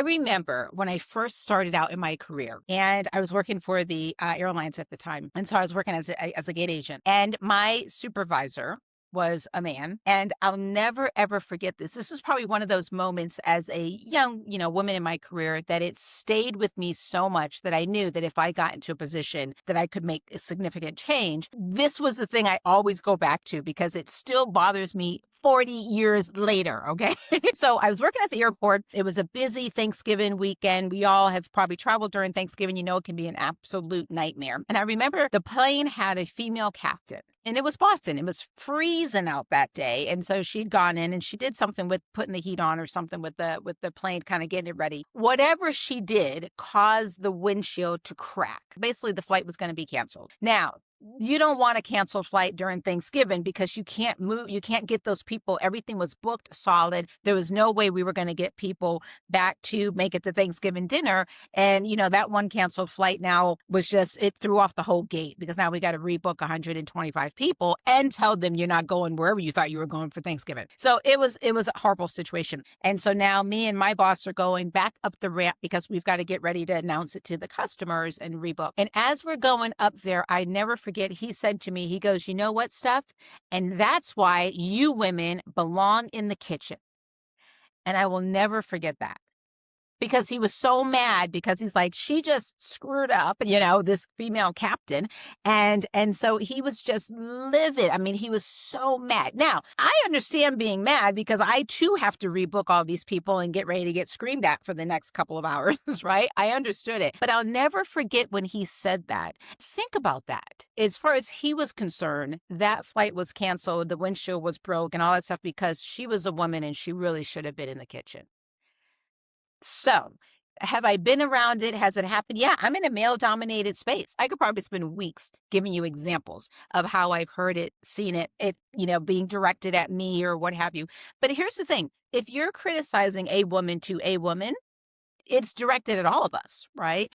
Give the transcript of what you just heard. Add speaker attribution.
Speaker 1: remember when I first started out in my career and I was working for the airlines at the time. And so I was working as a gate agent, and my supervisor was a man. And I'll never, ever forget this. This was probably one of those moments as a young, woman in my career that it stayed with me so much that I knew that if I got into a position that I could make a significant change, this was the thing I always go back to because it still bothers me 40 years later, okay? So I was working at the airport. It was a busy Thanksgiving weekend. We all have probably traveled during Thanksgiving. You know, it can be an absolute nightmare. And I remember the plane had a female captain. And it was Boston. It was freezing out that day. And so she'd gone in and she did something with putting the heat on or something with the plane, kind of getting it ready. Whatever she did caused the windshield to crack. Basically, the flight was going to be canceled. Now, you don't want to cancel flight during Thanksgiving because you can't move. You can't get those people. Everything was booked solid. There was no way we were going to get people back to make it to Thanksgiving dinner. And, that one canceled flight now was just, it threw off the whole gate because now we got to rebook 125 people and tell them you're not going wherever you thought you were going for Thanksgiving. So it was a horrible situation. And so now me and my boss are going back up the ramp because we've got to get ready to announce it to the customers and rebook. And as we're going up there, I never forget, he said to me, he goes, "You know what, Steph? And that's why you women belong in the kitchen." And I will never forget that. Because he was so mad because he's like, she just screwed up, this female captain. And so he was just livid. I mean, he was so mad. Now, I understand being mad because I too have to rebook all these people and get ready to get screamed at for the next couple of hours, right? I understood it. But I'll never forget when he said that. Think about that. As far as he was concerned, that flight was canceled, the windshield was broke and all that stuff because she was a woman and she really should have been in the kitchen. So, have I been around it? Has it happened? Yeah, I'm in a male-dominated space. I could probably spend weeks giving you examples of how I've heard it, seen it, being directed at me or what have you. But here's the thing. If you're criticizing a woman to a woman, it's directed at all of us, right?